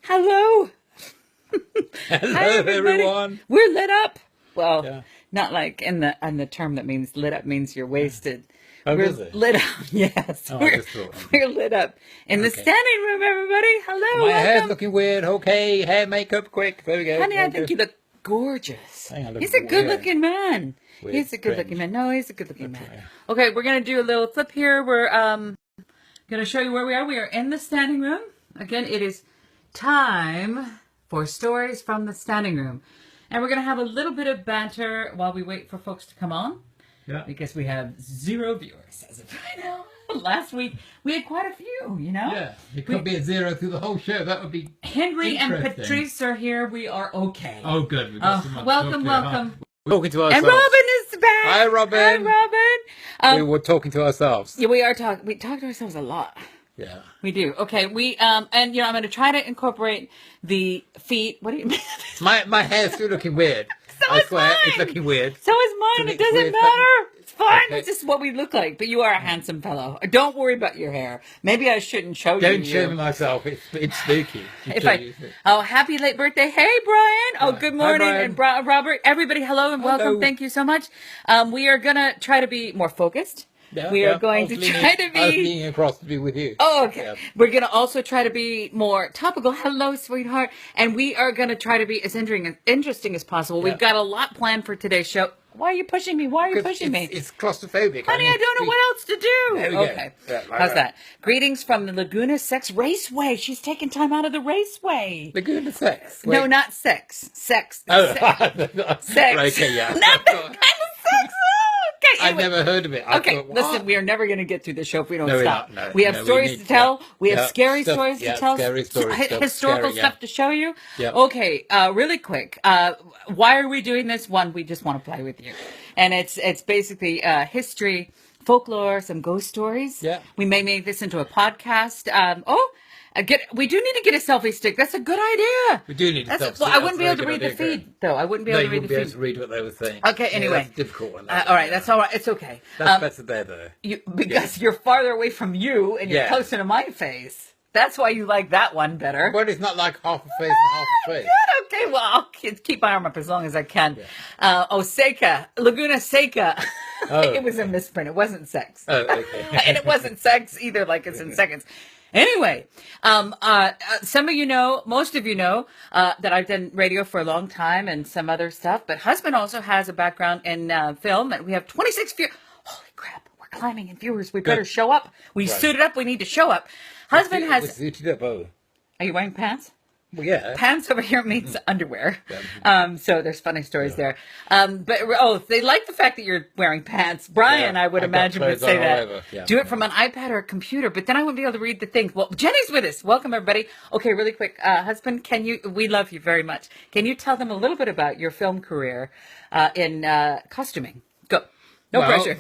Hello. Hello, Hi, everybody. everyone. We're lit up. Well, Yeah. not like in the term that means lit up means you're wasted. Oh, We're does it? lit up. Yes, Oh, I just thought. we're lit up in the Okay. standing room, everybody. Oh, Hello, my hair's welcome. looking weird. Okay, hair makeup, quick. There we go. Honey, There I we think go. you look gorgeous. Hang on, look He's a weird. good-looking man. Weird, He's a good-looking cringe. man. No, he's a good-looking Okay. man. Okay, we're gonna do a little flip here. We're gonna show you where we are. We are in the standing room. Again, it is time for stories from the standing room. And we're gonna have a little bit of banter while we wait for folks to come on. Yeah. Because we have 0 viewers as of right now. Last week we had quite a few, you know? Yeah. It could be a 0 through the whole show. That would be Henry and interesting. Patrice are here. We are okay. Oh, good. We've got someone to welcome, talk to. welcome. We're talking to And ourselves. Robin is back. Hi, Robin. Hi, Robin. We were talking to ourselves. Yeah, we are talking. We talk to ourselves a lot. Yeah. We do. Okay. We and I'm going to try to incorporate the feet. What do you mean? My hair's still looking weird. So I is swear, mine. it's looking weird. So is mine. So It doesn't weird, matter. It's fine. Okay. It's just what we look like. But you are a handsome fellow. Don't worry about your hair. Maybe I shouldn't show you. Don't show me myself. It's spooky. Happy late birthday. Hey, Brian. Oh, good morning. Brian. And Robert, everybody, hello and welcome. Hello. Thank you so much. We are going to try to be more focused. We are going to try to I was be. leaning across to be with you. Oh, okay. Yeah. We're going to also try to be more topical. Hello, sweetheart. And we are going to try to be as interesting as possible. Yeah. We've got a lot planned for today's show. Why are you pushing me? Why are you pushing me? It's claustrophobic. Honey, I don't know what else to do. There we go. Okay. Yeah, like How's that. that? Greetings from the Laguna Sex Raceway. She's taking time out of the raceway. Laguna Sex. No, not sex. Sex. Oh, Sex. Sex. Okay, yeah. Not that kind of sex. Okay. I've anyway. never heard of it. I Okay, thought, what? listen, we are never going to get through the show if we don't No, we're stop. not. No, we have no, we stories need to to. tell. We have Yeah, scary stuff- stories yeah, to tell. scary stories, stuff, Historical scary, yeah. stuff to show you. Yeah. Okay, really quick. Why are we doing this? One, we just want to play with you. And it's basically history, folklore, some ghost stories. Yeah. We may make this into a podcast. We do need to get a selfie stick. That's a good idea. We do need to That's, stop. well, I wouldn't be able to read the feed, though. I wouldn't be No, able you to read wouldn't the be able feed. to read what they were saying. Okay, Yeah, anyway. that's a difficult one. All right, that's all right. It's okay. That's better there, though. Because you're farther away from you and you're Yeah. closer to my face. That's why you like that one better. Well, it's not like half a face and half a face. Good, okay, well, I'll keep my arm up as long as I can. Seca, Laguna Seca. Oh. It was a misprint. It wasn't sex. Oh, okay. And it wasn't sex either, like it's in seconds. Anyway, some of you know, most of you know, that I've done radio for a long time and some other stuff, but husband also has a background in film, and we have 26 viewers. Holy crap, we're climbing in viewers. We better show up. We Right. suited up. We need to show up. Husband We're has, suited up. Oh. are you wearing pants? Well, yeah. Pants over here means underwear. Yeah. So there's funny stories there. But they like the fact that you're wearing pants. Brian, Yeah, I would I've got imagine, would clothes say on all that. over. Yeah. Do it from an iPad or a computer, but then I wouldn't be able to read the things. Well, Jenny's with us. Welcome, everybody. Okay, really quick. Husband, we love you very much. Can you tell them a little bit about your film career in costuming? Go. No pressure.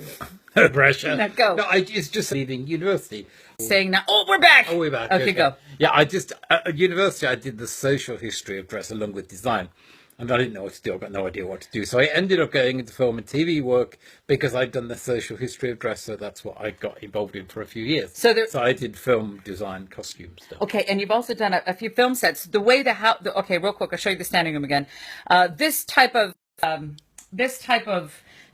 No pressure. No, go. No, it's just leaving university. Saying now, we're back. Oh, we're back. Okay, go. Yeah, at university, I did the social history of dress along with design. And I didn't know what to do. I got no idea what to do. So I ended up going into film and TV work because I'd done the social history of dress. So that's what I got involved in for a few years. So I did film, design, costume stuff. Okay, and you've also done a few film sets. Okay, real quick, I'll show you the standing room again. This type of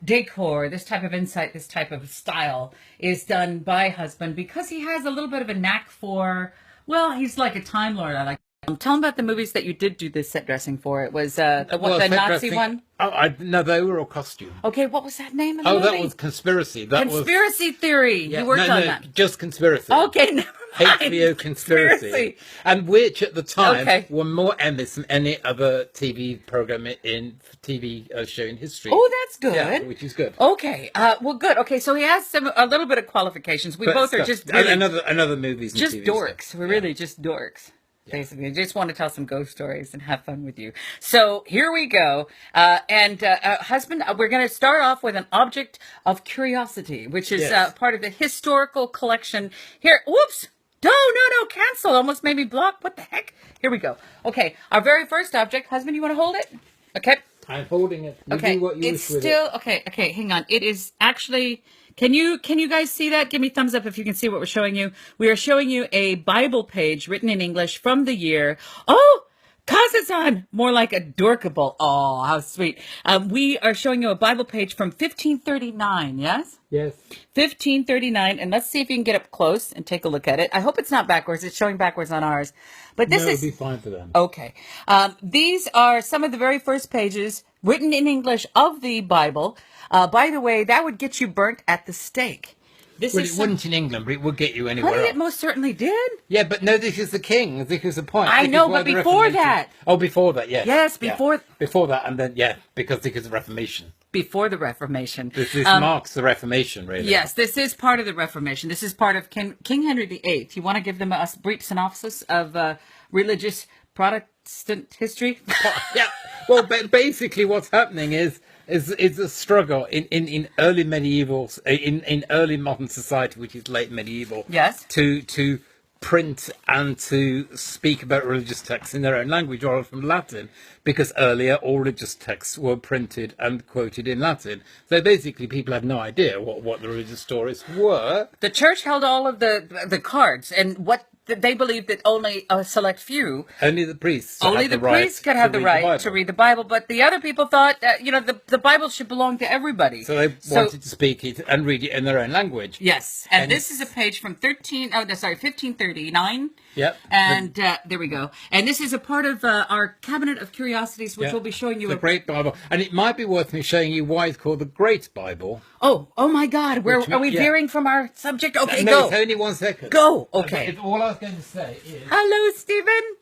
decor, this type of insight, this type of style is done by husband because he has a little bit of a knack for. Well, he's like a time lord. I like. Tell him about the movies that you did do this set dressing for. It was the set Nazi dressing- one. Oh, no, they were all costume. Okay, what was that name of the Oh, movie? that was Conspiracy. That was Conspiracy Theory. yeah, You worked on no, that. just Conspiracy. Okay, never mind. HBO Conspiracy. And which at the time Okay. won more Emmys than any other TV program in TV show in history. Oh, that's good. Yeah, which is good. Okay. Well, good. Okay, so he has a little bit of qualifications. We But both are stuff- just really, another movies and just TV dorks. stuff. We're Yeah. really just dorks. Basically, just want to tell some ghost stories and have fun with you. So here we go. Husband, we're going to start off with an object of curiosity, which is Yes. part of the historical collection here. Whoops. No, cancel. Almost made me block. What the heck? Here we go. Okay, our very first object. Husband, you want to hold it? Okay. I'm holding it. You Okay, do what you it's wish with still okay. Okay, hang on. It is actually. Can you guys see that? Give me thumbs up if you can see what we're showing you. We are showing you a Bible page written in English from the year. Oh, Kazazan, more like a dorkable. Oh, how sweet. We are showing you a Bible page from 1539. Yes. it. Yes. 1539, and let's see if you can get up close and take a look at it. I hope it's not backwards. It's showing backwards on ours, but this No, is it'll be fine for them. okay. These are some of the very first pages written in English of the Bible. By the way, that would get you burnt at the stake. This Well, is it wouldn't in England, but it would get you anywhere Honey, else. it most certainly did. Yeah, but no, this is the king. This is the point. I This is know, why but the before Reformation- that. Oh, before that, yes. Yes, Yeah. before- Before that, and then, yeah, because this is the Reformation. Before the Reformation. This marks the Reformation, really. Yes, this is part of the Reformation. This is part of King Henry VIII. You want to give them a brief synopsis of religious Protestant history? Yeah. Well, basically, what's happening is a struggle in early medieval, in early modern society, which is late medieval. Yes. To print and to speak about religious texts in their own language or from Latin, because earlier all religious texts were printed and quoted in Latin. So basically, people had no idea what the religious stories were. The church held all of the cards, and what they believed that only a select few, Only the priests. only had the right priests could have to the read right to Bible. read the Bible, but the other people thought, the Bible should belong to everybody. So they wanted to speak it and read it in their own language. Yes, and And this is a page from 1539. Yep. And there we go. And this is a part of our Cabinet of Curiosities, which Yeah. we'll be showing you. The Great Bible. And it might be worth me showing you why it's called the Great Bible. Oh my God! Are we yeah. veering from our subject? Okay, No, go. it's only 1 second. Go. Okay. All I was going to say is... Hello, Stephen.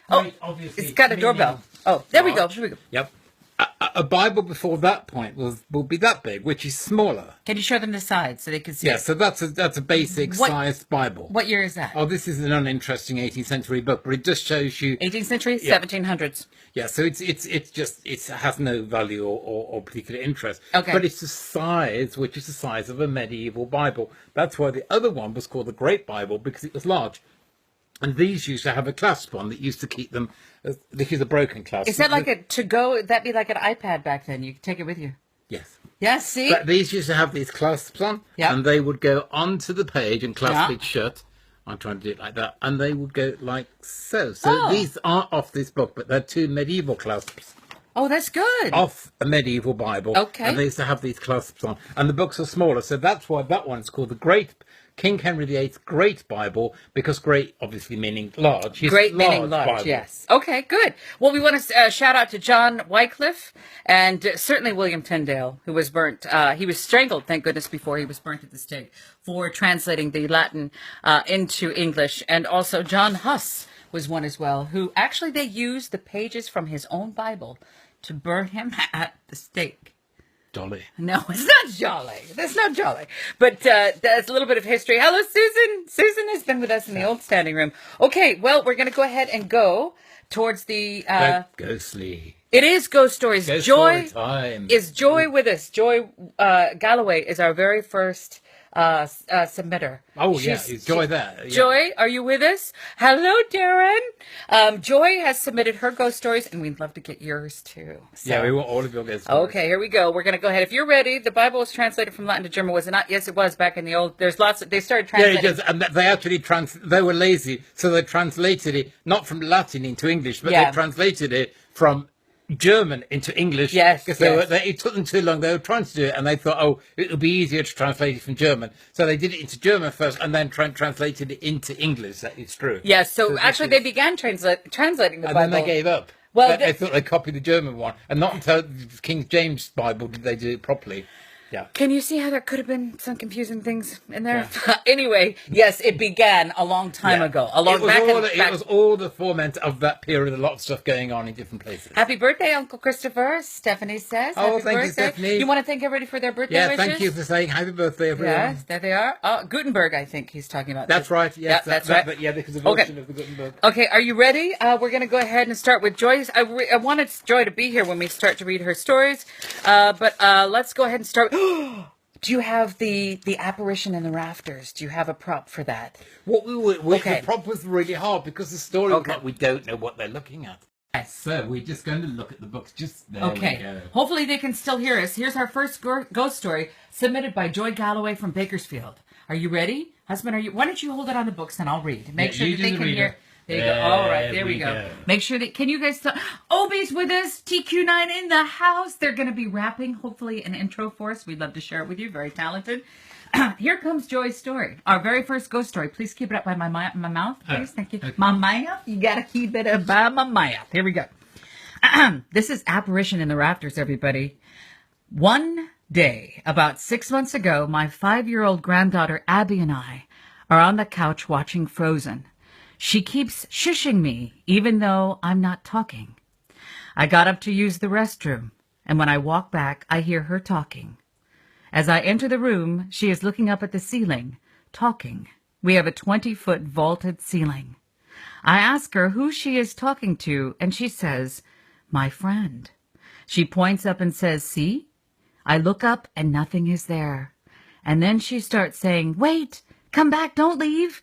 Oh, Great, obviously, it's got a meaning doorbell. Oh, there we go. large. Here we go. Yep. A Bible before that point will be that big, which is smaller. Can you show them the sides so they can see? Yeah, it? so that's a basic What- sized Bible. What year is that? Oh, this is an uninteresting 18th century book, but it just shows you. 18th century, Yeah. 1700s. Yeah, so it's just it has no value or particular interest. Okay. But it's the size, which is the size of a medieval Bible. That's why the other one was called the Great Bible, because it was large. And these used to have a clasp on that used to keep them. This is a broken clasp. Is that like a to go? That'd be like an iPad back then. You could take it with you. Yes. Yes. See. But these used to have these clasps on, Yeah. and they would go onto the page and clasp Yeah. it shut. I'm trying to do it like that, and they would go like so. So Oh. these aren't off this book, but they're two medieval clasps Oh, that's good. off a medieval Bible. Okay. And they used to have these clasps on, and the books are smaller, so that's why that one's called the Great King Henry VIII Great Bible, because great obviously meaning large. It's Great meaning large, Bible. yes. Okay, good. Well, we want to shout out to John Wycliffe and certainly William Tyndale, who was burnt. He was strangled, thank goodness, before he was burnt at the stake for translating the Latin into English. And also John Huss was one as well, who actually they used the pages from his own Bible to burn him at the stake. Dolly. No, it's not jolly. That's not jolly. But that's a little bit of history. Hello, Susan. Susan has been with us in the old standing room. Okay, well, we're going to go ahead and go towards the... Ghostly. it is Ghost Stories. Ghost Joy story time. is Joy with us. Joy Galloway is our very first submitter. Oh, yeah, is Joy there? Yeah. Joy, are you with us? Hello, Darren. Joy has submitted her ghost stories, and we'd love to get yours too. So- Yeah, we want all of your ghost stories. Okay, here we go. We're going to go ahead. If you're ready, the Bible was translated from Latin to German, was it not? Yes, it was back in the old. There's lots of. They started Yeah, translating. it does. And they actually they were lazy, so they translated it not from Latin into English, but Yeah. they translated it from German into English. Yes, because yes. it took them too long. They were trying to do it, and they thought, oh, it would be easier to translate it from German. So they did it into German first, and then translated it into English. That is true. Yes, so this actually is- they began translating the And Bible. then they gave up. Well, They thought they copied the German one, and not until King James Bible did they do it properly. Yeah. Can you see how there could have been some confusing things in there? Anyway, yes, it began a long time ago. A long it was back. all, back. It was all the foment of that period. A lot of stuff going on in different places. Happy birthday, Uncle Christopher. Stephanie says. Oh, Happy thank you, birthday. Stephanie. You want to thank everybody for their birthday Yeah, wishes? thank you for saying happy birthday, everyone. Yes, there they are. Gutenberg, I think he's talking about. That's right. Yes, Yeah, that's right. Yeah, because a Okay. version of the Gutenberg. Okay, are you ready? We're going to go ahead and start with Joyce. I wanted Joy to be here when we start to read her stories, but let's go ahead and start. Do you have the apparition in the rafters? Do you have a prop for that? What Okay. the prop was really hard because the story was Okay. like we don't know what they're looking at. So we're just going to look at the books. Just there we Okay. go. Hopefully they can still hear us. Here's our first ghost story submitted by Joy Galloway from Bakersfield. Are you ready? Husband, are you? Why don't you hold it on the books and I'll read. Make Yeah, sure you that do they the can reader. hear. There you go. All right, there we There go. we go. Make sure that, can you guys tell? Obi's with us, TQ9 in the house. They're going to be rapping, hopefully, an intro for us. We'd love to share it with you. Very talented. Here comes Joy's story. Our very first ghost story. Please keep it up by my mouth, please. Thank you. Okay. My mouth? You got to keep it up by my mouth. Here we go. This is Apparition in the Rafters, everybody. One day, about 6 months ago, my 5-year-old granddaughter Abby and I are on the couch watching Frozen. She keeps shushing me, even though I'm not talking. I got up to use the restroom, and when I walk back, I hear her talking. As I enter the room, she is looking up at the ceiling, talking. We have a 20-foot vaulted ceiling. I ask her who she is talking to, and she says, "My friend." She points up and says, "See?" I look up and nothing is there. And then she starts saying, "Wait, come back, don't leave."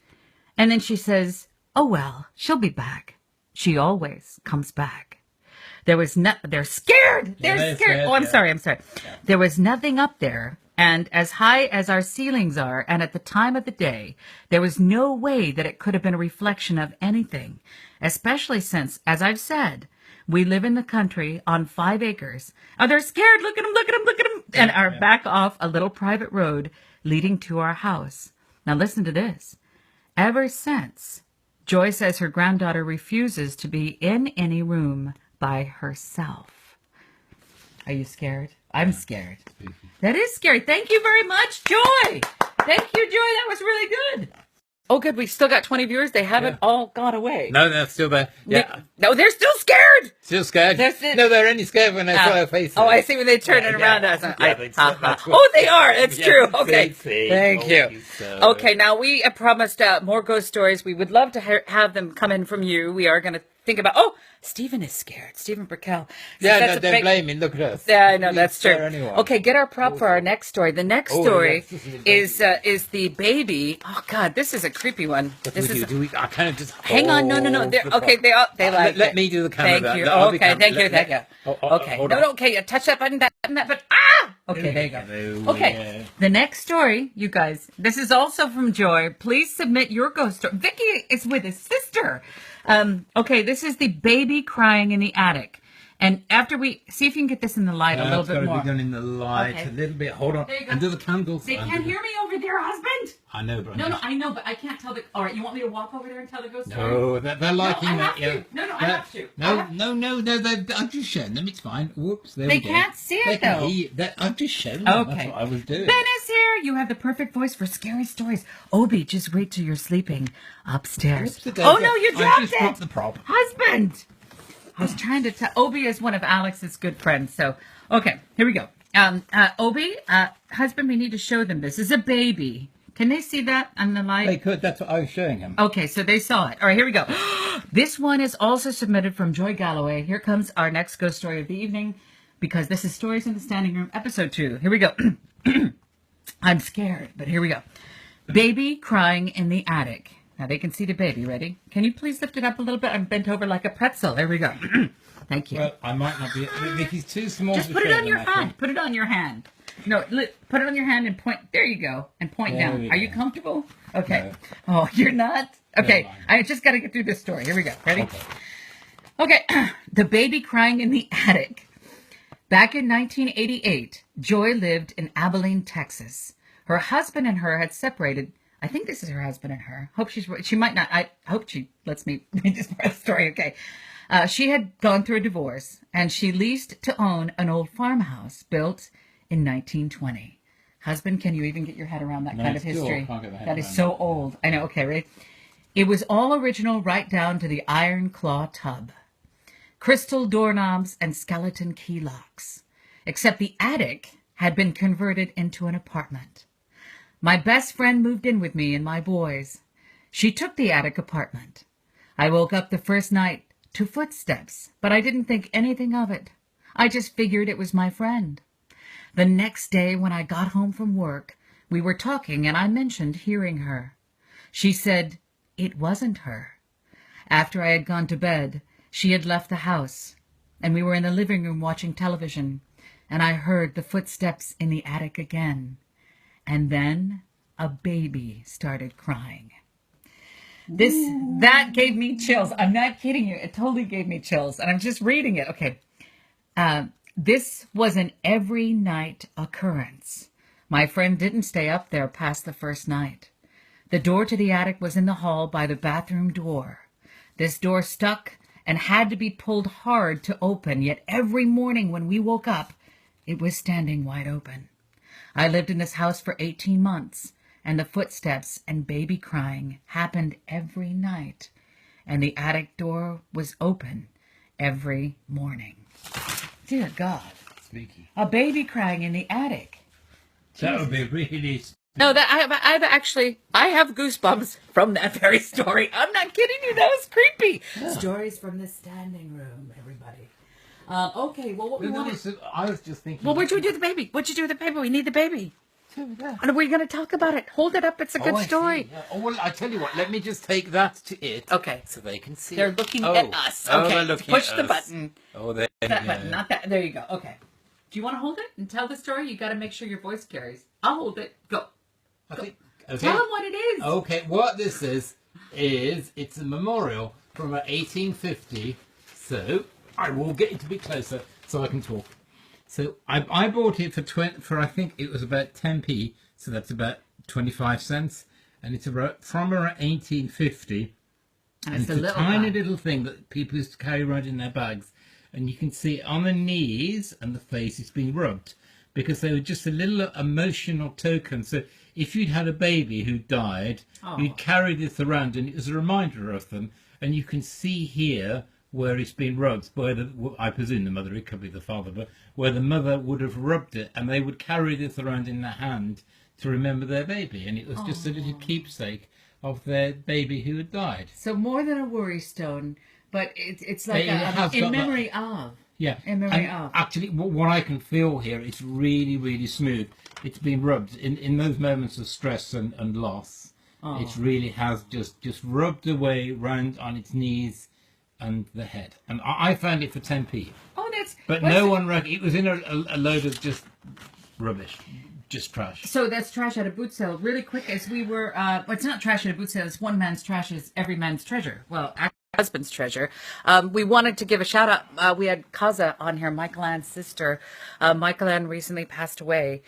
And then she says, "Oh well, she'll be back." She always comes back. They're scared. They're they're scared. scared, Oh, I'm yeah. sorry. I'm sorry. There was nothing up there. And as high as our ceilings are, and at the time of the day, there was no way that it could have been a reflection of anything, especially since, as I've said, we live in the country on 5 acres. Oh, they're scared. Look at them, look at them, look at them. And are back off a little private road leading to our house. Now listen to this. Ever since, Joy says her granddaughter refuses to be in any room by herself. Are you scared? I'm scared. That is scary. Thank you very much, Joy. Thank you, Joy. That was really good. Oh, good. We've still got 20 viewers. They haven't all gone away. No, they're still there. Yeah. No, they're still scared. Still scared? No, they're only scared when they saw our faces. Oh, I see when they turn it around us. Oh, they are. It's true. Okay. Thank you. Okay, now we promised more ghost stories. We would love to have them come in from you. We are going to think about, Stephen is scared. Stephen Brickell. Yeah, no, don't blame me. Look at us. Yeah, I know, that's true. Scare anyone. Okay, get our prop for our next story. The next story is the baby. Oh, God, this is a creepy one. This is. I kind of just Hang on, no. Okay, they like let it. me do the camera. Thank you. I'll be Okay, thank you. Okay. hold No, on. okay, touch that button, but Okay, there you go. Okay, Yeah. the next story, you guys, this is also from Joy. Please submit your ghost story. Vicky is with his sister. Okay, this is the baby crying in the attic. And after we see if you can get this in the light a little It's bit got more. to be done in the light Okay. a little bit. Hold on. There you go. Under the candles. They can't hear me over there, husband. I know, but No, I know, but I can't tell the. All right, you want me to walk over there and tell the ghost story? No, they're liking I that. have Yeah. to. No, I have to. I've just shown them. It's fine. Whoops, there They we go. can't see it, They can though. hear you. I've just shown them. Okay. That's what I was doing. Ben is here. You have the perfect voice for scary stories. Obi, just wait till you're sleeping upstairs. Whoops, Oh no, you I dropped just it. dropped the prop. Husband. I was trying to tell. Obi is one of Alex's good friends. So, okay, here we go. Obi, husband, we need to show them this. This is a baby. Can they see that on the light? They could. That's what I was showing him. Okay, so they saw it. All right, here we go. This one is also submitted from Joy Galloway. Here comes our next ghost story of the evening, because this is Stories in the Standing Room, episode 2. Here we go. I'm scared, but here we go. Baby crying in the attic. Now they can see the baby. Ready? Can you please lift it up a little bit? I'm bent over like a pretzel. There we go. Thank you. Well, I might not be. Vicky's too small. Just to put it show on your them, I think. hand. Put it on your hand. No, put it on your hand and point. There you go. And point There down. we Are you go. comfortable? Okay. Oh, you're not? Okay. mind. I just got to get through this story. Here we go. Ready? Okay. The baby crying in the attic. Back in 1988, Joy lived in Abilene, Texas. Her husband and her had separated. I think this is her husband and her. Hope she might not. I hope she lets me read this part of the story. Okay. She had gone through a divorce, and she leased to own an old farmhouse built in 1920. Husband, can you even get your head around that No, kind of still history? can't get the head That is around so that. old. I know. Okay, right? It was all original right down to the iron claw tub. Crystal doorknobs and skeleton key locks. Except the attic had been converted into an apartment. My best friend moved in with me and my boys. She took the attic apartment. I woke up the first night to footsteps, but I didn't think anything of it. I just figured it was my friend. The next day when I got home from work, we were talking and I mentioned hearing her. She said it wasn't her. After I had gone to bed, She had left the house, and we were in the living room watching television, and I heard the footsteps in the attic again. And then a baby started crying. That gave me chills. I'm not kidding you. It totally gave me chills. And I'm just reading it. Okay. This was an every night occurrence. My friend didn't stay up there past the first night. The door to the attic was in the hall by the bathroom door. This door stuck and had to be pulled hard to open, yet every morning when we woke up, it was standing wide open. I lived in this house for 18 months, and the footsteps and baby crying happened every night, and the attic door was open every morning. Dear God. Spooky. A baby crying in the attic. That would be really spooky. No, that I have goosebumps from that very story. I'm not kidding you. That was creepy. Stories from the standing room, everybody. Okay, well, what we want to... I was just thinking. Well, what'd you do with the baby? What'd you do with the baby? We need the baby. And we're going to talk about it. Hold it up. It's a good I story. see. Yeah. Oh, well, I tell you what. Let me just take that to it. Okay. So they can see. They're it. looking Oh. at us. Oh, Okay, they're looking push at the us. button. Oh, there. That button, not that. There you go. Okay. Do you want to hold it and tell the story? You got to make sure your voice carries. I'll hold it. Go. Okay. Tell them what it is. Okay, what this is it's a memorial from 1850. So I will get it a bit closer so I can talk. So I bought it for I think it was about 10p. So that's about 25 cents, and it's from around 1850. And it's a tiny little thing that people used to carry around in their bags, and you can see on the knees and the face it's been rubbed, because they were just a little emotional token. So if you'd had a baby who died, you'd carry this around, and it was a reminder of them. And you can see here where it's been rubbed, where I presume the mother, it could be the father, but where the mother would have rubbed it, and they would carry this around in their hand to remember their baby. And it was just a little keepsake of their baby who had died. So more than a worry stone, but it's like in memory of. Yeah, In memory and of. actually, what I can feel here, it's really, really smooth. It's been rubbed in those moments of stress and loss. It really has just rubbed away round on its knees and the head. And I found it for 10p. Oh, that's... But what's no it- one it was in a load of just rubbish, just trash. So that's trash at a boot sale. Really quick, as we were... well, it's not trash at a boot sale. It's one man's trash is every man's treasure. Well, actually, husband's treasure. We wanted to give a shout out. We had Kaza on here, Michael Ann's sister. Michael Ann recently passed away.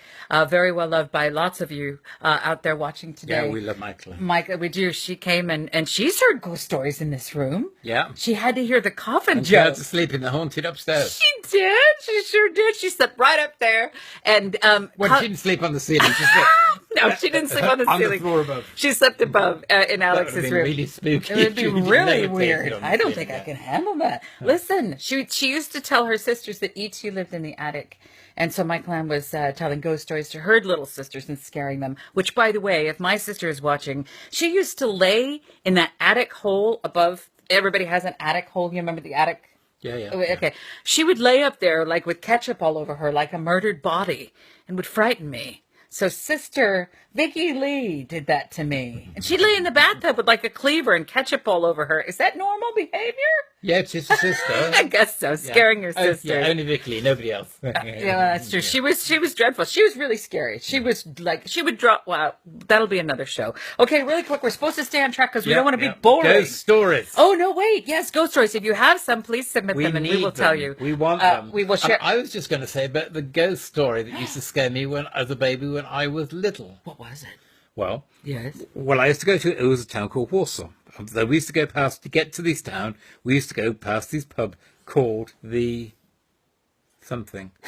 Very well loved by lots of you out there watching today. Yeah, we love Michael. Michael, we do. She came and she's heard ghost stories in this room. Yeah. She had to hear the coffin And she had joke. to sleep in the haunted upstairs. She did. She sure did. She slept right up there. And Well, she didn't sleep on the ceiling. She slept no, she didn't sleep on the on ceiling. the floor above. She slept above in That would have Alex's been room. really spooky. It would be She would really never take weird. it on the I don't ceiling, think I yeah. can handle that. Listen, she used to tell her sisters that E.T. lived in the attic. And so Michael Ann was telling ghost stories to her little sisters and scaring them. Which, by the way, if my sister is watching, she used to lay in that attic hole above. Everybody has an attic hole. You remember the attic? Yeah, yeah. Okay. She would lay up there like with ketchup all over her, like a murdered body, and would frighten me. So Sister Vicky Lee did that to me. And she'd lay in the bathtub with like a cleaver and ketchup all over her. Is that normal behavior? Yeah, it's just a sister. I guess so. Scaring your Oh, sister. yeah, only Vicky, nobody else. Yeah, that's true. She was dreadful. She was really scary. She was like, she would drop. Wow, that'll be another show. Okay, really quick. We're supposed to stay on track because we don't want to be boring. Ghost stories. Oh no, wait. Yes, ghost stories. If you have some, please submit them, and we need will tell them. you. We want them. We will share. I was just going to say about the ghost story that used to scare me when as a baby when I was little. What was it? Well, Yes. I used to go to, it was a town called Warsaw. So we used to go past, to get to this town, we used to go past this pub called the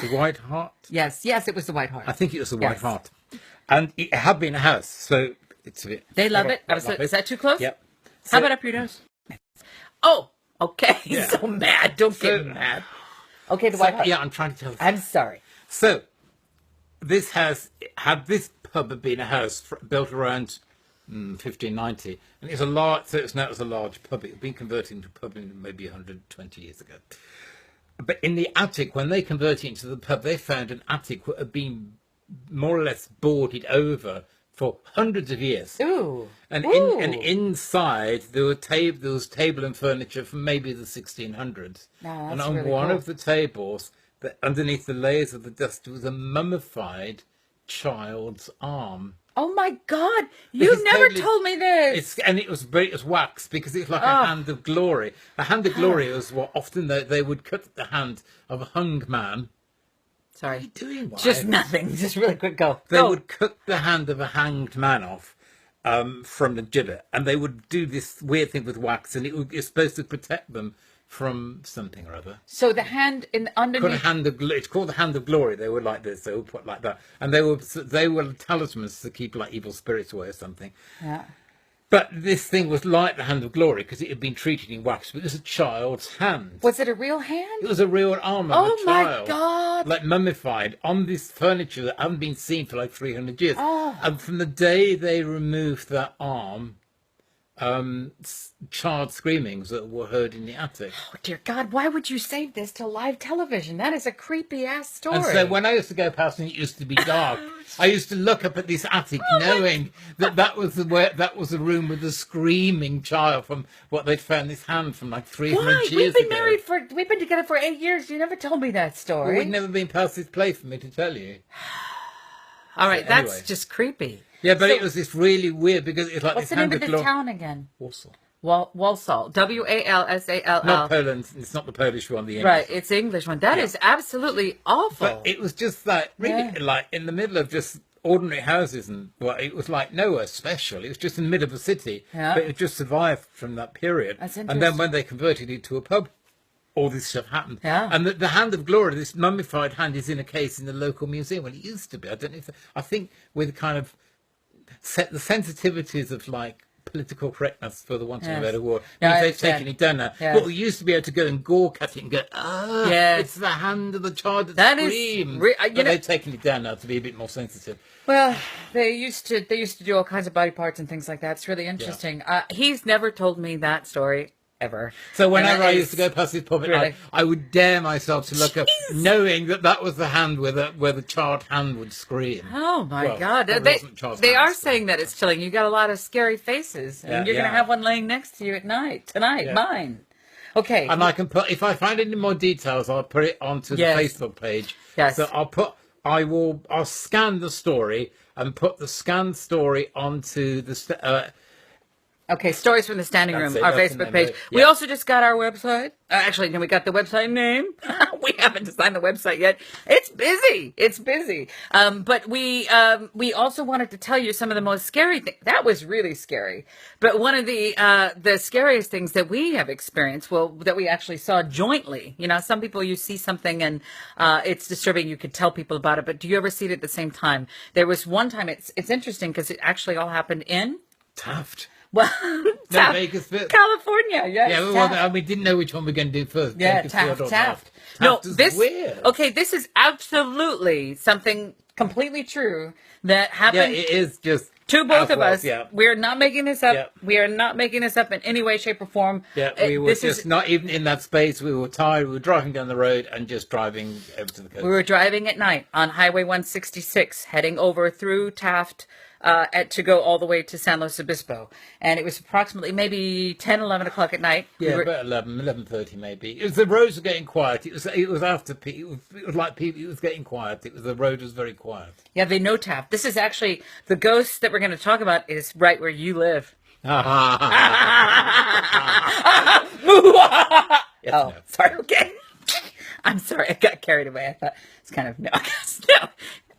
White Hart. Yes, it was the White Hart. I think it was the White Yes. Hart. And it had been a house, so it's a bit... They love it. Love Is that too close? Yep. How about up your nose? Oh, okay. Yeah. So mad. Don't get So- mad. Okay, the White Hart. Yeah, I'm trying to tell you. I'm sorry. So, this house, had this pub been a house built around 1590, and it's a large, so it's now as a large pub. It had been converted into a pub in maybe 120 years ago. But in the attic, when they converted it into the pub, they found an attic that had been more or less boarded over for hundreds of years. Ooh. And Ooh. inside there was table and furniture from maybe the 1600s. No, and that's on really one cool. of the tables, underneath the layers of the dust, was a mummified child's arm. Oh my God! This You is never totally- told me this. It was wax because it was like a hand of glory. A hand of glory was what often they would cut the hand of a hung man. Sorry. Doing what? Just nothing. Just really quick. Go. They Go. would cut the hand of a hanged man off from the gibbet, and they would do this weird thing with wax, and it's supposed to protect them from something or other. So the hand Called underneath. it's called the hand of glory. They were like this. They would put like that, and they were talismans to keep like evil spirits away or something. Yeah. But this thing was like the hand of glory because it had been treated in wax, but it was a child's hand. Was it a real hand? It was a real arm of Oh a my child. God. Like mummified on this furniture that hadn't been seen for like 300 years. Oh. And from the day they removed that arm, child screamings that were heard in the attic. Oh dear God! Why would you save this to live television? That is a creepy ass story. And so when I used to go past and it used to be dark, I used to look up at this attic knowing that was the room with the screaming child from what they'd found this hand from like 300 Why? years ago. We've been together for 8 years. You never told me that story. Well, we'd never been past this place for me to tell you. All right, So that's anyway. just creepy. Yeah, but So- it was this really weird because it's like What's this the name hand of of this glory. town again? Warsaw. Walsall. Walsall. Not Poland. It's not the Polish one. The English. Right, it's the English one. That Yeah. is absolutely awful. But it was just like really Yeah. like in the middle of just ordinary houses, and well, it was like nowhere special. It was just in the middle of a city, Yeah. but it just survived from that period. That's and then interesting. when they converted it to a pub, all this stuff happened. Yeah. And the hand of glory, this mummified hand, is in a case in the local museum. Well, it used to be. I don't know if I think with kind of the sensitivities of like political correctness, for the want of a Yes. better word. No, I they've understand. taken it down now. Yes. But we used to be able to go and gore cut it and go, Yes. it's the hand of the child that That is screams. you But know- they've taken it down now to be a bit more sensitive. Well, they used to do all kinds of body parts and things like that. It's really interesting. He's never told me that story ever. So whenever And I that used to go past this pub at really- night, I would dare myself to look up, knowing that was the hand where the child hand would scream. Oh my Well, God! probably They, wasn't Charles they are Manson. saying that it's chilling. You got a lot of scary faces, and Yeah, you're gonna yeah. have one laying next to you at night tonight. Yeah. Mine. Okay. And I can put, if I find any more details, I'll put it onto Yes. the Facebook page. Yes. So I'll scan the story and put the scanned story onto the. Okay, stories from the standing That's room, it, our that's the Facebook name page. of it. We Yeah. also just got our website. Actually, no, we got the website name. We haven't designed the website yet. It's busy. It's busy. But we also wanted to tell you some of the most scary things. That was really scary. But one of the scariest things that we have experienced, that we actually saw jointly. You know, some people you see something and it's disturbing. You could tell people about it, but do you ever see it at the same time? There was one time. It's interesting because it actually all happened in. Taft. Well, Taft, Bakersfield. California. Yes. Yeah, Taft. we didn't know which one we were going to do first. Yeah, Bakersfield or Taft. Taft No, is this. weird. Okay, this is absolutely something completely true that Yeah, happened it is just to both of well, us. Yeah. We're not making this up. Yeah. We are not making this up in any way, shape, or form. Yeah, we were This just is. not even in that space. We were tired. We were driving down the road and just driving over to the coast. We were driving at night on Highway 166, heading over through Taft. To go all the way to San Luis Obispo. And it was approximately maybe 10, 11 o'clock at night. Yeah, We were- about 11:30 maybe. It was the roads were getting quiet. It was after it was like people. It was getting quiet. The road was very quiet. yeah, they know Taft. This is actually the ghost that we're going to talk about is right where you live. Yes, Oh, no. sorry. Okay. I'm sorry. I got carried away. I thought it's kind of no. I guess no.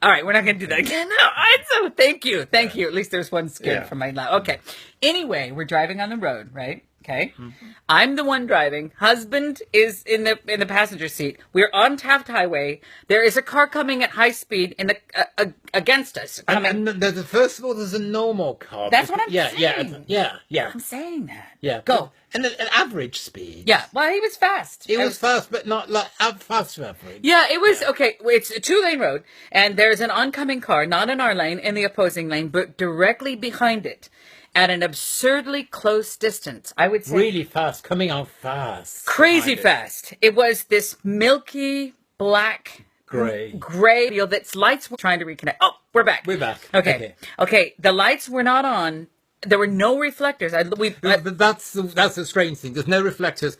All right, we're not going to do that again. No. So thank you. Thank you. At least there's one skin Yeah. from my life. Okay. Anyway, we're driving on the road, right? Okay. Mm-hmm. I'm the one driving. Husband is in the passenger seat. We're on Taft Highway. There is a car coming at high speed in the against us. Coming. And first of all, there's a normal car. That's what I'm yeah, saying. Yeah. I'm saying that. Yeah. Go. And an average speed. Yeah. Well, he was fast. It was fast, but not like fast for average. Yeah, it was okay. It's a 2-lane road, and there's an oncoming car, not in our lane, in the opposing lane, but directly behind it, at an absurdly close distance. I would say Really fast, coming on fast. crazy behind it. fast. It was this milky black Grey. gray field that's lights were trying to reconnect. Oh, we're back. We're back. Okay. The lights were not on. There were no reflectors. But that's the strange thing. There's no reflectors.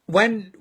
When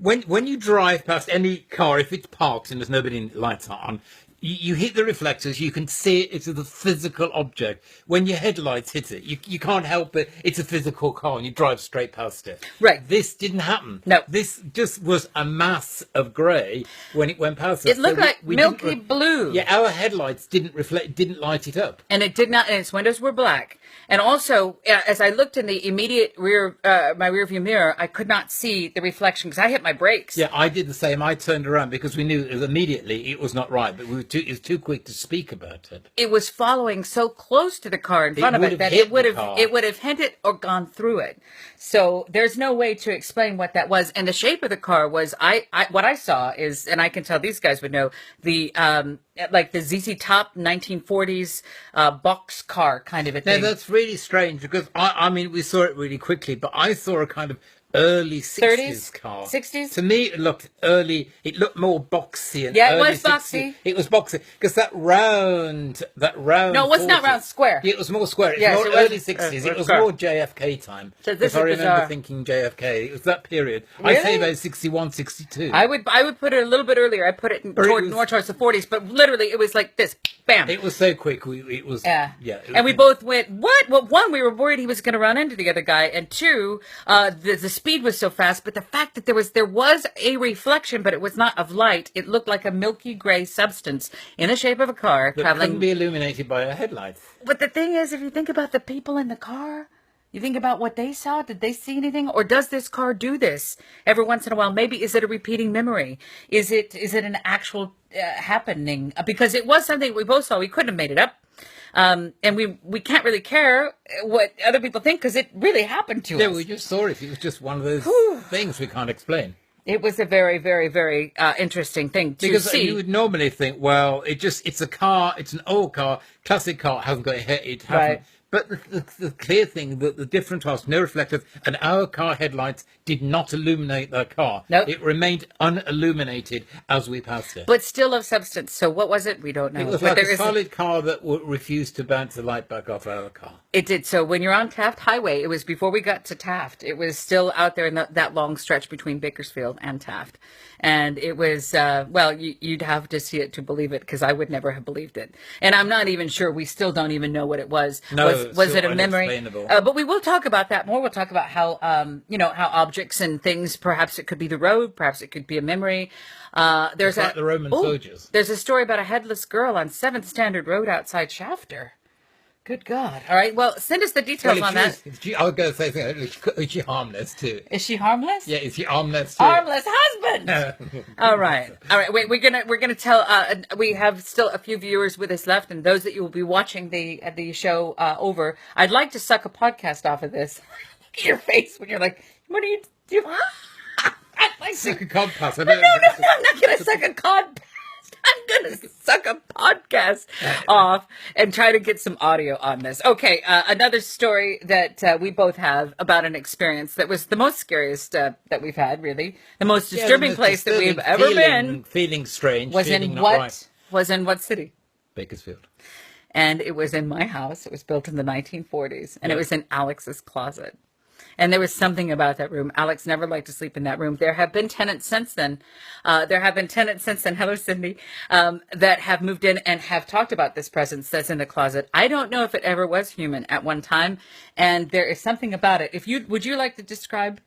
you drive past any car, if it's parked and there's nobody in lights on, you hit the reflectors. You can see it. It's a physical object. When your headlights hit it, you can't help it. It's a physical car, and you drive straight past it. Right. This didn't happen. No. This just was a mass of grey when it went past us. It looked like we didn't milky blue. Yeah, our headlights didn't light it up. And it did not, and its windows were black. And also, as I looked in the immediate my rear view mirror, I could not see the reflection because I hit my brakes. Yeah, I did the same. I turned around because we knew immediately it was not right, but it was too quick to speak about it. It was following so close to the car in front of would it have that hit it would the have car. it would have hinted or gone through it. So there's no way to explain what that was. And the shape of the car was what I saw is, and I can tell these guys would know, the like the ZZ Top 1940s box car kind of a Now thing. that's really strange because I mean we saw it really quickly, but I saw a kind of early 60s 30s? car. 60s? To me, it looked early. It looked more boxy. And Yeah, it early was boxy. 60s. It was boxy because that round. No, it was not 40s. round, square. Yeah, it was more square. It's Yes, more it was- early 60s. It was square. more JFK time. So this if I is remember bizarre. thinking JFK, it was that period. I'd say Really? about 61, 62. I would put it a little bit earlier. I put it more towards the 40s, but literally it was like this, bam. It was so quick. It was. Yeah. It was- And we both went, what? Well, one, we were worried he was going to run into the other guy. And two, the speed was so fast. But the fact that there was a reflection, but it was not of light. It looked like a milky gray substance in the shape of a car that traveling. couldn't be illuminated by a headlight. But the thing is, if you think about the people in the car, you think about what they saw. Did they see anything? Or does this car do this every once in a while? Maybe is it a repeating memory? Is it an actual happening? Because it was something we both saw. We couldn't have made it up. And we can't really care what other people think because it really happened to Yeah, us. we just saw it. It was just one of those things we can't explain. It was a very, very, very interesting thing to Because see. you would normally think, well, it's a car, it's an old car, classic car, hasn't got a head, it hasn't. Right. But the clear thing, the difference was no reflectors, and our car headlights did not illuminate the car. Nope. It remained unilluminated as we passed it. But still of substance. So what was it? We don't know. It was But like there a is solid car that refused to bounce the light back off our car. It did. So when you're on Taft Highway, it was before we got to Taft. It was still out there in that long stretch between Bakersfield and Taft. And it was, you'd have to see it to believe it because I would never have believed it. And I'm not even sure. We still don't even know what it was. No, was it's it still a memory? unexplainable. But we will talk about that more. We'll talk about how, how objects and things, perhaps it could be the road, perhaps it could be a memory. There's Like the Roman soldiers. There's a story about a headless girl on 7th Standard Road outside Shafter. Good God. All right. Well, send us the details on that. I was going to say, is she harmless too? Is she harmless? Yeah, is she harmless too? Harmless husband. All right. Wait. We're gonna tell. We have still a few viewers with us left, and those that you will be watching the show over. I'd like to suck a podcast off of this. Look at your face when you're like, "What are you do?" I'd like to. Like a compass. No, I'm not gonna suck a cod. I'm gonna suck a podcast off and try to get some audio on this. Okay, another story that we both have about an experience that was the most scariest that we've had. Really, the most disturbing place that we've ever been Feeling strange. was feeling in not what right. was in what city? Bakersfield. And it was in my house. It was built in the 1940s, and it Yeah. was in Alex's closet. And there was something about that room. Alex never liked to sleep in that room. There have been tenants since then. Hello, Cindy, that have moved in and have talked about this presence that's in the closet. I don't know if it ever was human at one time. And there is something about it. Would you like to describe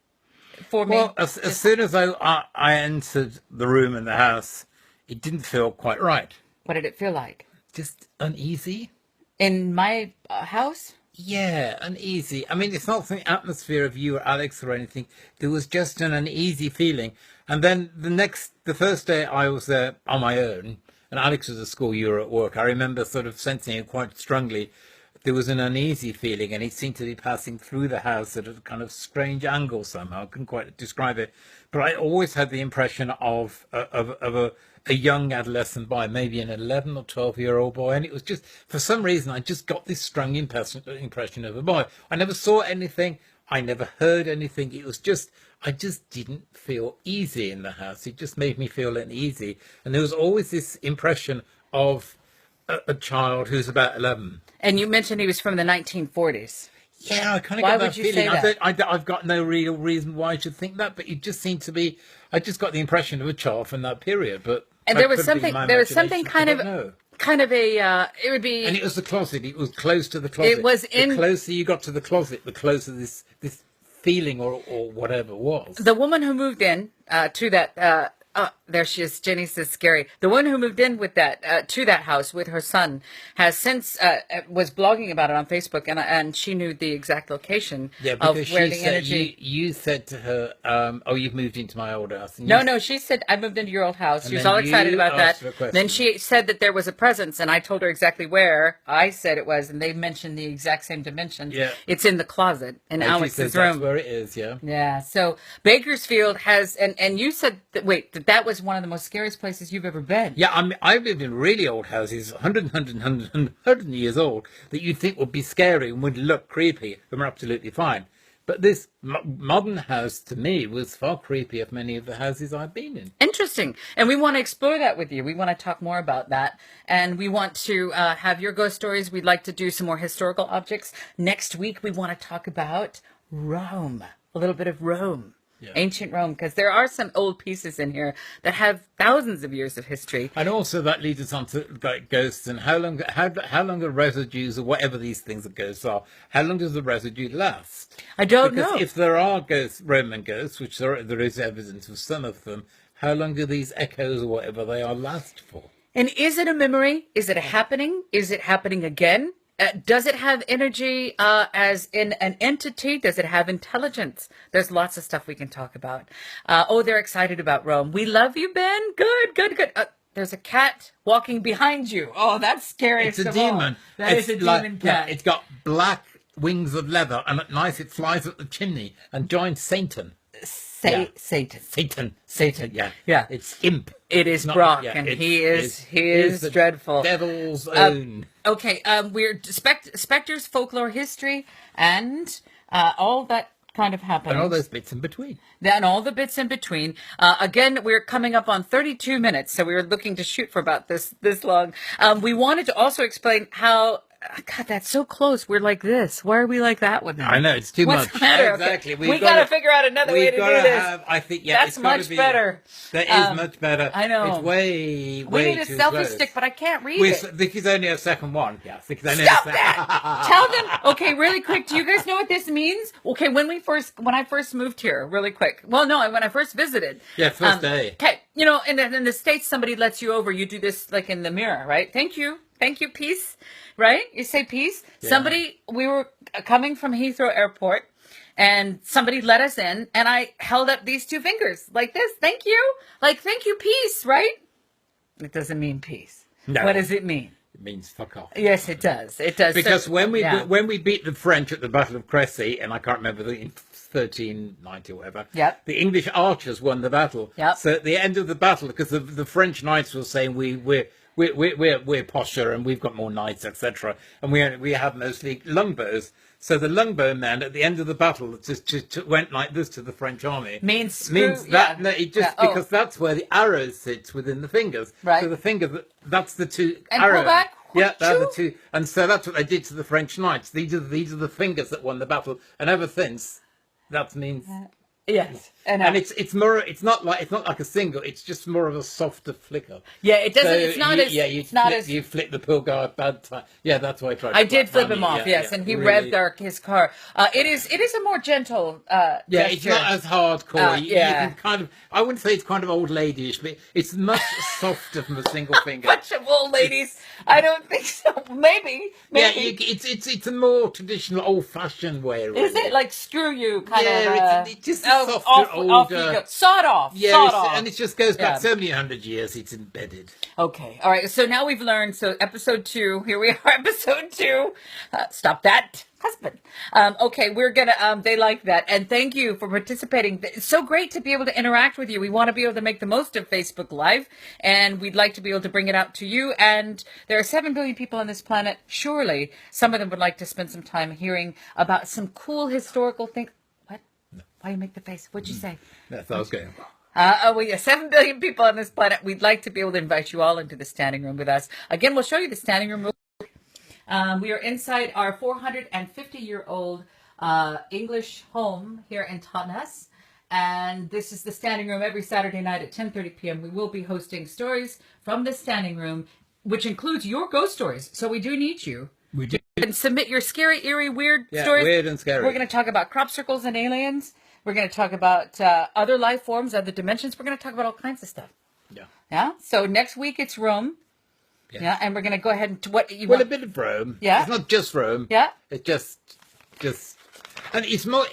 for me? Well, as soon as I entered the room in the house, it didn't feel quite right. What did it feel like? Just uneasy. In my house? Yeah, uneasy. I mean, it's not the atmosphere of you or Alex or anything. There was just an uneasy feeling. And then the first day I was there on my own, and Alex was at school, you were at work, I remember sort of sensing it quite strongly. There was an uneasy feeling, and it seemed to be passing through the house at a kind of strange angle somehow. I couldn't quite describe it. But I always had the impression of a young adolescent boy, maybe an 11 or 12-year-old boy. And it was just, for some reason, I just got this strong impression of a boy. I never saw anything. I never heard anything. It was just, I just didn't feel easy in the house. It just made me feel uneasy. And there was always this impression of a child who's about 11. And you mentioned he was from the 1940s. Yeah, I kind of Why got that would you feeling. say that? I've got no real reason why I should think that, but it just seemed to be. I just got the impression of a child from that period. But And that there was could be something. my There was something imagination. I don't know. kind of a. It would be. And it was the closet. It was close to the closet. It was in- The closer you got to the closet, the closer this feeling or whatever was. the woman who moved in to that. There she is. Jenny says scary. The one who moved in with that to that house with her son has since was blogging about it on Facebook, and she knew the exact location Yeah, of because where she the said energy. you said to her, "Oh, you've moved into my old house." And No, you- no, she said, I moved into your old house. She And was then all excited you about that. asked her a question. Then she said that there was a presence, and I told her exactly where I said it was, and they mentioned the exact same dimension. Yeah. It's in the closet in Oh, she Alex's said that's room. where it is. Yeah. Yeah, so Bakersfield has, and you said, that was one of the most scariest places you've ever been. Yeah, I mean, I've lived in really old houses, 100 years old, that you'd think would be scary and would look creepy and were absolutely fine. But this modern house, to me, was far creepier than many of the houses I've been in. Interesting. And we want to explore that with you. We want to talk more about that. And we want to have your ghost stories. We'd like to do some more historical objects. Next week, we want to talk about Rome, a little bit of Rome. Yeah. Ancient Rome, because there are some old pieces in here that have thousands of years of history. And also that leads us on to like, ghosts and how long are residues or whatever these things that ghosts are, how long does the residue last? I don't Because know. if there are ghosts, Roman ghosts, which there is evidence of some of them, how long do these echoes or whatever they are last for? And is it a memory? Is it a happening? Is it happening again? Does it have energy as in an entity? Does it have intelligence? There's lots of stuff we can talk about. They're excited about Rome. We love you, Ben. Good, good, good. There's a cat walking behind you. Oh, that's scary. It's a demon. That is a demon cat. It's got black wings of leather, and at night it flies up the chimney and joins Satan. Yeah. Satan. Satan, yeah. Yeah. It's imp. It is Not- Brock, yeah, and it's- he is the dreadful. Devil's own. Okay, we're specters, folklore, history, and all that kind of happens. And all those bits in between. Then all the bits in between. Again, we're coming up on 32 minutes, so we were looking to shoot for about this long. We wanted to also explain how. God, that's so close. We're like this. Why are we like that with them? I know, it's too What's much. the matter? Okay, Exactly. We got to figure out another way to do this. I think, yeah, That's it's gotta much be- better. That is much better. I know. It's way We need a too selfie close. stick, but I can't read it. This is only a second one. Yeah, this is only Stop a that! Tell them. Okay, really quick. Do you guys know what this means? Okay, when I first moved here, really quick. Well, no, when I first visited. Yeah, first day. Okay, you know, in the States, somebody lets you over. You do this like in the mirror, right? Thank you, peace. Right? You say peace. Yeah. We were coming from Heathrow Airport, and somebody let us in, and I held up these two fingers like this. Thank you. Like, thank you, peace, right? It doesn't mean peace. No. What does it mean? It means fuck off. Yes, it does. It does. Because So- when we yeah. when we beat the French at the Battle of Crécy, and I can't remember in 1390 or whatever, Yep. the English archers won the battle. Yep. So at the end of the battle, because the French knights were saying we're posher and we've got more knights, etc., and we have mostly longbows. So the longbow men at the end of the battle just went like this to the French army. Means screw- that yeah. no, it just Yeah, oh. because that's where the arrow sits within the fingers. Right. So the finger that's the two And pull arrows. back, Yeah, they're the whooshoo. two, and so that's what they did to the French knights. These are the fingers that won the battle, and ever since, that means. Yes, and it's more. It's not like a single. It's just more of a softer flicker. yeah, it doesn't. So it's not you, as. yeah, you it's not flip, as. you flip the poor guy at bad time. Yeah, that's why I tried. I did flip run him you. off, Yeah, yes, yeah, and he really. revved his car. It is a more gentle. Yeah, it's gesture. not as hardcore. You yeah. can kind of. I wouldn't say it's kind of old ladyish, but it's much softer from a single finger. Bunch of old ladies. I don't think so. Maybe. Yeah, it's a more traditional, old-fashioned way. Really. Is it like screw you kind Yeah, of? it's just oh, softer, off you older. go. Sawed off. Yeah, sawed it's- off. and it just goes back Yeah. so many hundred years. It's embedded. Okay. All right. So now we've learned. So episode 2. Here we are. Episode 2. Stop that, husband. Okay. We're gonna. They like that, and thank you for participating. It's so great to be able to interact with you. We want to be able to make the most of Facebook Live, and we'd like to be able to bring it out to you. And there are 7 billion people on this planet. Surely some of them would like to spend some time hearing about some cool historical things. What? Why you make the face? What'd you say? That's what I was going. We have 7 billion people on this planet. We'd like to be able to invite you all into the standing room with us. Again, we'll show you the standing room. We are inside our 450-year-old English home here in Totnes. And this is the standing room every Saturday night at 10:30 p.m. We will be hosting stories from the standing room, which includes your ghost stories. So we do need you. We do. And submit your scary, eerie, weird Yeah, stories. weird and scary. We're going to talk about crop circles and aliens. We're going to talk about other life forms, other dimensions. We're going to talk about all kinds of stuff. Yeah. Yeah. So next week it's Rome. Yeah. And we're going to go ahead and what you Well, want. a bit of Rome. Yeah. It's not just Rome. Yeah. It's just, and it's more.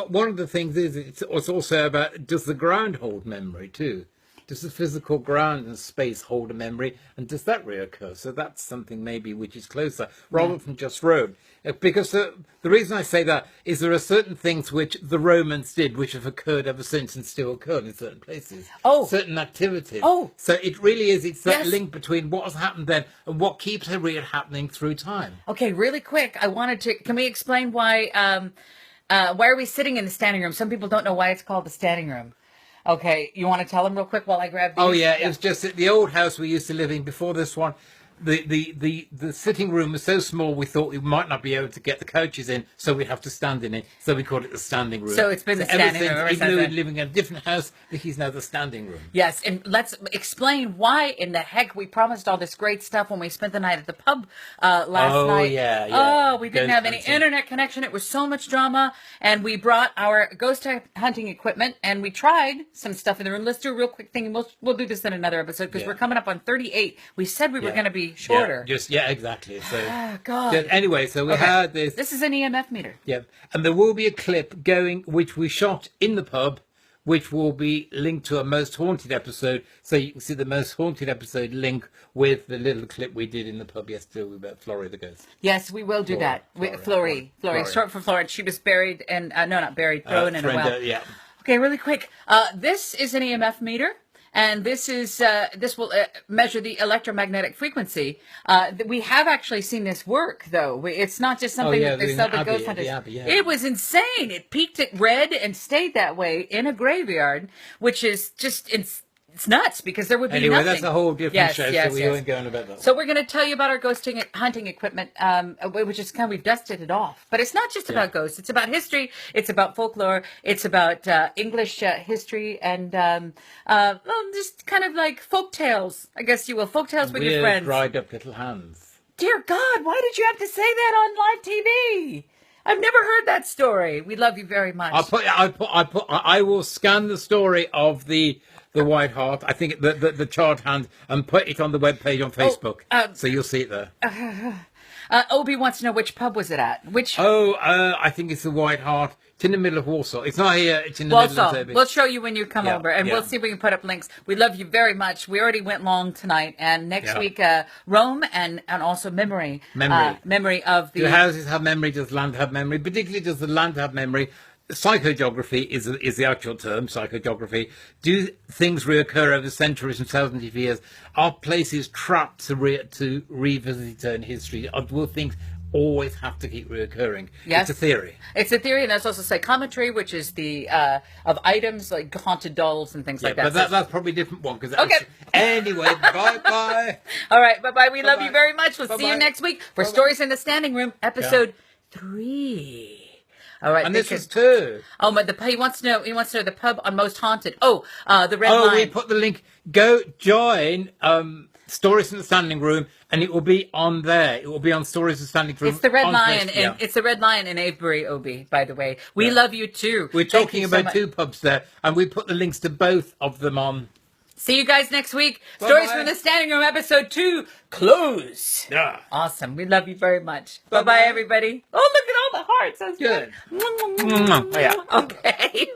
One of the things is it's also about, does the ground hold memory too? Does the physical ground and space hold a memory, and does that reoccur? So that's something maybe which is closer, rather than just Rome. Because the reason I say that is there are certain things which the Romans did, which have occurred ever since and still occurred in certain places. Oh. Certain activities. Oh. So it really is. It's that Yes. link between what has happened then and what keeps it happening through time. Okay, really quick. I wanted to. Can we explain why are we sitting in the standing room? Some people don't know why it's called the standing room. Okay, you want to tell them real quick while I grab these? Oh yeah, it was just at the old house we used to live in before this one. The sitting room was so small we thought we might not be able to get the couches in, so we'd have to stand in it. So we called it the standing room. So it's been the ever standing since, room ever even since though then. we're living in a different house, this is now the standing room. Yes, and let's explain why in the heck we promised all this great stuff when we spent the night at the pub last Oh, night. yeah. Oh, we didn't Ghost have any hunting. internet connection. It was so much drama, and we brought our ghost hunting equipment, and we tried some stuff in the room. Let's do a real quick thing, and we'll do this in another episode because Yeah. we're coming up on 38. We said we were Yeah. going to be shorter. Yeah, exactly. So Oh God. just- anyway, so we Okay. had this. This is an EMF meter. Yeah, and there will be a clip going which we shot in the pub, which will be linked to a most haunted episode. So you can see the most haunted episode link with the little clip we did in the pub yesterday about Florrie the ghost. Yes, we will do that. Florrie, short for Florence. She was buried and no, not buried, thrown in a well. Yeah. Okay, really quick. This is an EMF meter, and this will measure the electromagnetic frequency. We have actually seen this work, though. It's not just something yeah, that they in sell the Abbey, ghost at hunters. the Abbey, yeah. It was insane. It peaked at red and stayed that way in a graveyard, which is just it's nuts because there would be Anyway, nothing. that's a whole different Yes, show, yes, so we yes. won't go on about that. So we're going to tell you about our ghost hunting equipment, which is kind of, we've dusted it off. But it's not just about ghosts. It's about history. It's about folklore. It's about English history and just kind of like folk tales, I guess you will. Folk tales with your Weird, friends. dried up little hands. Dear God, why did you have to say that on live TV? I've never heard that story. We love you very much. I will scan the story of the White Hart. I think the charred hand, and put it on the webpage on Facebook, so you'll see it there. Obi wants to know which pub was it at? Which I think it's the White Hart. It's in the middle of Warsaw. It's not here. It's in the middle of Walsall. Derby. We'll show you when you come Yeah, over, and yeah. we'll see if we can put up links. We love you very much. We already went long tonight, and next Yeah. week, Rome and also memory. Memory. Memory of the. Do houses have memory? Does land have memory? Particularly, does the land have memory? Psychogeography is the actual term. Psychogeography. Do things reoccur over centuries and thousands of years? Are places trapped to revisit eternal history? Or will things always have to keep reoccurring? Yes. It's a theory. It's a theory, and there's also psychometry, which is the of items like haunted dolls and things like that. But So- that's probably a different one. Okay. Anyway, bye. all right, bye-bye. We love Bye-bye. you very much. We'll see you Bye-bye. next week for Bye-bye. Stories in the Standing Room, episode 3. All right, And thank this you. was 2. Oh, but he wants to know the pub on Most Haunted. Oh, the Red Oh, Lion. we put the link. Go join Stories in the Standing Room, and it will be on there. It will be on Stories in the Standing Room. It's the Red on Lion, Facebook. and it's the Red Lion in Avebury, Obi. By the way, we Yeah. love you too. We're Thank talking you so about much. 2 pubs there, and we put the links to both of them on. See you guys next week. Bye-bye. Stories from the Standing Room, episode 2. Close. Yeah. Awesome. We love you very much. Bye-bye. Bye-bye, everybody. Oh, look at all the hearts. That's Good. good. Oh, yeah. Okay.